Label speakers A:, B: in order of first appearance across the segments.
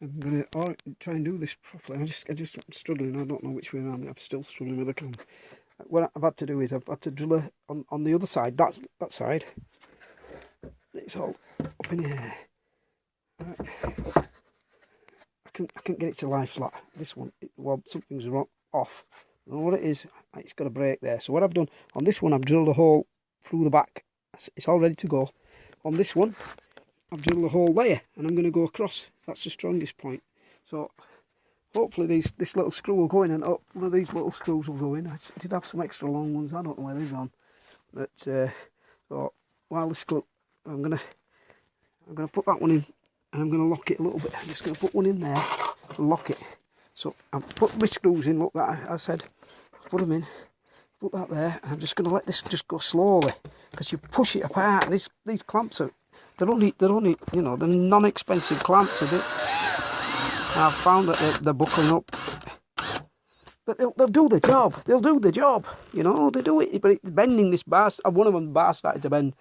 A: I'm going to try and do this properly. I'm just struggling. I don't know which way around. I'm still struggling with the camera. What I've had to do is I've had to drill on the other side. That side. It's all up in the air. Right. I can't get it to lie flat. This one, well, something's wrong, off. I don't know what it is. It's got a break there. So what I've done on this one, I've drilled a hole through the back. It's all ready to go. On this one, I've drilled a hole there, and I'm going to go across. That's the strongest point. So hopefully this little screw will go in, and one of these little screws will go in. I did have some extra long ones. I don't know where they've gone. But so while this glue, I'm gonna put that one in, and I'm gonna lock it a little bit. I'm just gonna put one in there and lock it. So I've put my screws in. Look, that I said, put them in. Put that there, and I'm just gonna let this just go slowly, because you push it apart. And these clamps are they're only you know, they're non-expensive clamps. I've found that they're buckling up, but they'll do the job. They'll do the job. You know, they do it. But it's bending this bar. One of them bar started to bend.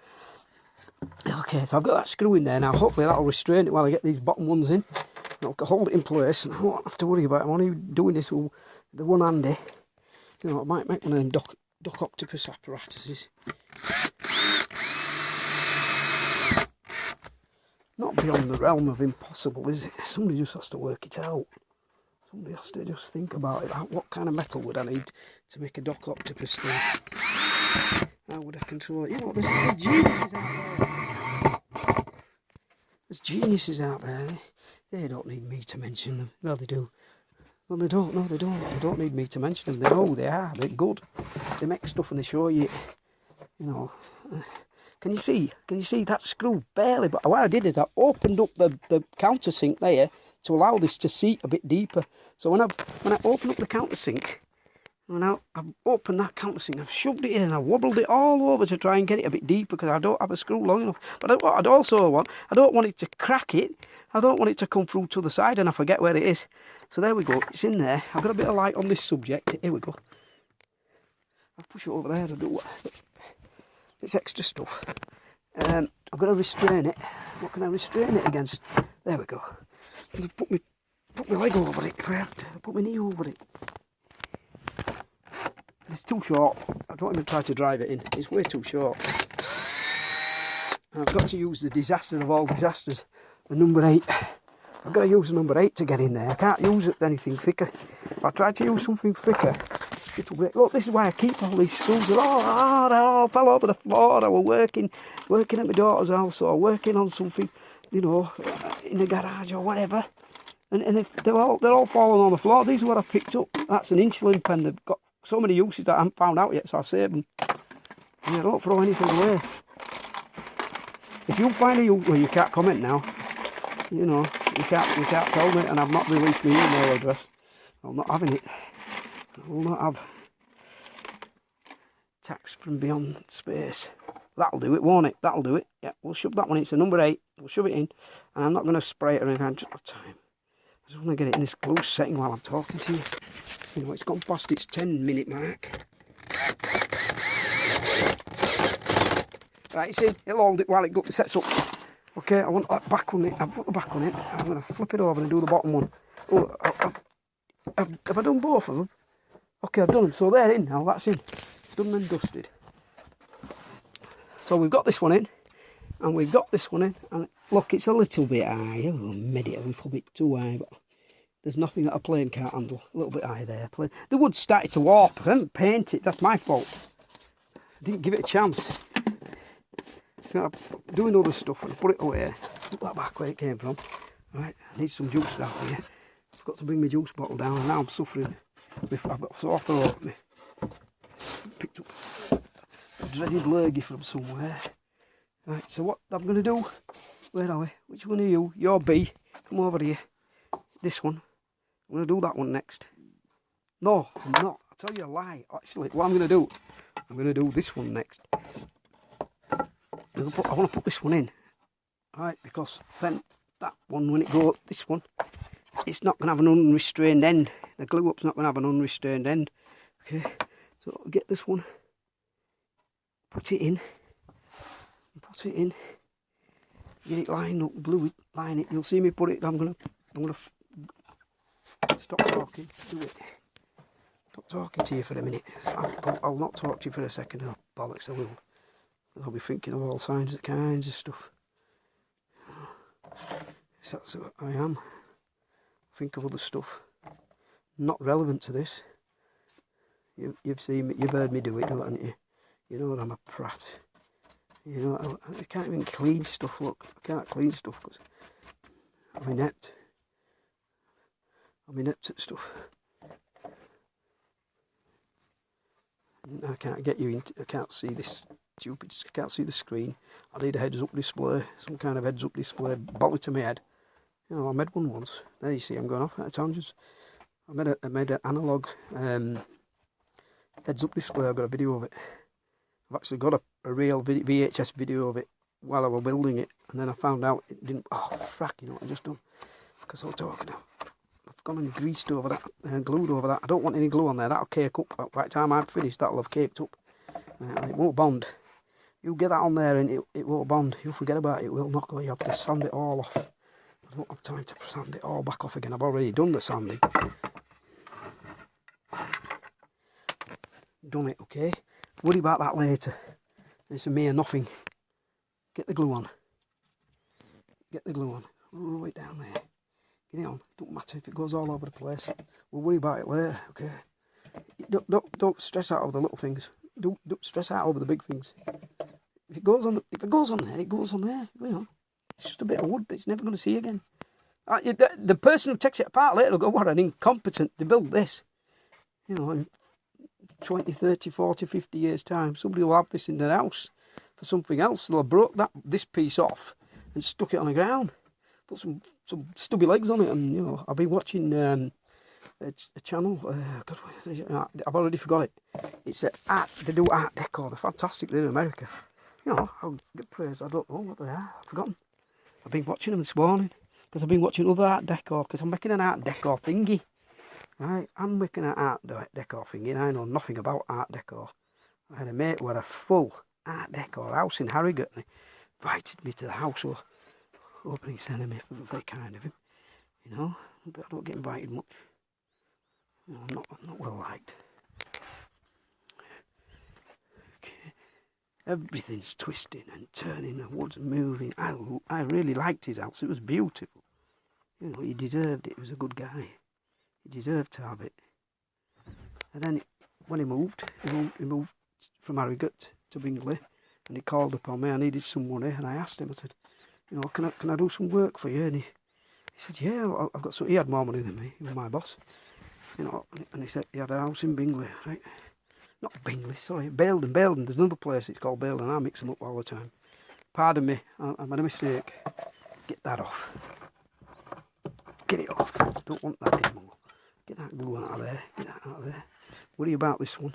A: Okay, so I've got that screw in there now. Hopefully that'll restrain it while I get these bottom ones in. I'll hold it in place, and I won't have to worry about it. I'm only doing this with the one handy. You know, I might make one of them duck octopus apparatuses. Not beyond the realm of impossible, is it? Somebody just has to work it out. Somebody has to just think about it. What kind of metal would I need to make a duck octopus thing? How would I control it? You know, there's geniuses out there. There's geniuses out there. They don't need me to mention them. Well, they do. Well, they don't. No, they don't. They don't need me to mention them. They know who they are. They're good. They make stuff and they show you. You know. Can you see? Can you see that screw? Barely. But what I did is I opened up the countersink there to allow this to seat a bit deeper. So when I open up the countersink, and now I've opened that countersink, I've shoved it in and I wobbled it all over to try and get it a bit deeper, because I don't have a screw long enough. But I don't want it to crack it. I don't want it to come through to the side and I forget where it is. So there we go. It's in there. I've got a bit of light on this subject. Here we go. I'll push it over there to do it's extra stuff. I've got to restrain it. What can I restrain it against? There we go. Put my leg over it if I have to. Put my knee over it. It's too short. I don't even try to drive it in. It's way too short. And I've got to use the disaster of all disasters, the number 8. I've got to use the number 8 to get in there. I can't use anything thicker. If I try to use something thicker, it'll break. Look, this is why I keep all these screws. They all fell over the floor. I was working at my daughter's house, or working on something, you know, in the garage or whatever. And if they're all falling on the floor. These are what I've picked up. That's an insulin pen. They've got so many uses that I haven't found out yet, so I save them. And I don't throw anything away. If you find a use, well, you can't comment now. You know, you can't tell me, and I've not released my email address. I'm not having it. I will not have tax from beyond space. That'll do it, won't it? That'll do it. Yeah, we'll shove that one in. It's a number 8. We'll shove it in, and I'm not going to spray it or anything. I just have time. I just want to get it in this glue setting while I'm talking to you. You know, it's gone past its 10-minute mark. Right, it's in. It'll hold it while it sets up. Okay, I want that back on it. I've put the back on it. I'm going to flip it over and do the bottom one. Oh, have I done both of them? Okay, I've done them. So they're in now. That's in. Done and dusted. So we've got this one in. And we've got this one in. And look, it's a little bit high. I made it a little bit too high. But there's nothing that a plane can't handle. A little bit high there. The wood started to warp. I didn't paint it. That's my fault. I didn't give it a chance. I'm doing other stuff and put it away. Put that back where it came from. Right, I need some juice down here. I've got to bring my juice bottle down, and now I'm suffering. I've got a sore throat. Picked up a dreaded lurgy from somewhere. Right, so what I'm going to do, where are we? Which one are you? You're B. Come over here. This one. I'm going to do that one next. No, I'm not. I'll tell you a lie. Actually, what I'm going to do, I'm going to do this one next. I want to put this one in, right? Because then that one, when it goes, this one, it's not going to have an unrestrained end. The glue up's not going to have an unrestrained end. Okay, so I'll get this one, put it in, get it lined up, glue it, line it. You'll see me put it. I'm going to I'm going to stop talking. Do it. Stop talking to you for a minute. I'll not talk to you for a second. Oh, bollocks, I will. I'll be thinking of all kinds of stuff. That's what I am. Think of other stuff. Not relevant to this. You've seen me, you've heard me do it, haven't you? You know that I'm a prat. You know, I can't even clean stuff, look. I can't clean stuff because I'm inept. I'm inept at stuff. I can't get you into, I can't see this stupid, I can't see the screen. I need a heads-up display, some kind of heads-up display, bolly to my head. You know, I made one once. There you see, I'm going off at tangents. I made an analogue heads-up display. I've got a video of it. I've actually got a real VHS video of it while I was building it, and then I found out it didn't. Oh, frack, you know what I've just done? Because I was talking now. I've gone and greased over that and glued over that. I don't want any glue on there. That'll cake up. By the time I've finished, that'll have caked up. And it won't bond. You get that on there and it won't bond. You'll forget about it. It will not go. You have to sand it all off. I don't have time to sand it all back off again. I've already done the sanding. Done it, okay? Worry about that later. It's a mere nothing. Get the glue on. Get the glue on. Right down there. Get it on. Don't matter if it goes all over the place. We'll worry about it later, okay? Don't stress out over the little things. Don't stress out over the big things. If it goes on there, it goes on there. You know, it's just a bit of wood that it's never going to see again. The person who takes it apart later will go, what an incompetent to build this. You know, in 20, 30, 40, 50 years time, somebody will have this in their house for something else. They'll have broke this piece off and stuck it on the ground. Put some stubby legs on it, and you know, I've been watching a channel. God, I've already forgot it. It's art. They do art decor. They're fantastic. They're in America. You know, I'll get praise. I don't know what they are. I've forgotten. I've been watching them this morning because I've been watching other art decor because I'm making an art decor thingy. Right, I'm making an art decor thingy, and I know nothing about art decor. I had a mate who had a full art decor house in Harrogate, and he invited me to the house. So opening ceremony, very kind of him, you know. But I don't get invited much. You know, I'm not well liked. Okay. Everything's twisting and turning, the wood's moving. I really liked his house. It was beautiful. You know, he deserved it. He was a good guy. He deserved to have it. And then when he moved from Harrogate to Bingley, and he called upon me. I needed some money, and I asked him. I said, you know, can I do some work for you? And he said, yeah, I've got some. He had more money than me. He was my boss. You know, and he said he had a house in Bingley, right? Not Bingley, sorry, Baildon. There's another place. It's called Baildon. I mix them up all the time. Pardon me. I made a mistake. Get that off. Get it off. Don't want that anymore. Get that glue out of there. Get that out of there. Worry about this one.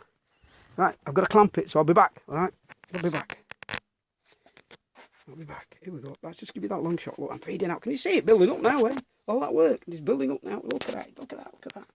A: Right, I've got to clamp it, so I'll be back. All right, I'll be back. I'll be back. Here we go. Let's just give you that long shot. Look, I'm feeding out. Can you see it building up now, eh? All that work. It's building up now. Look at that. Look at that. Look at that.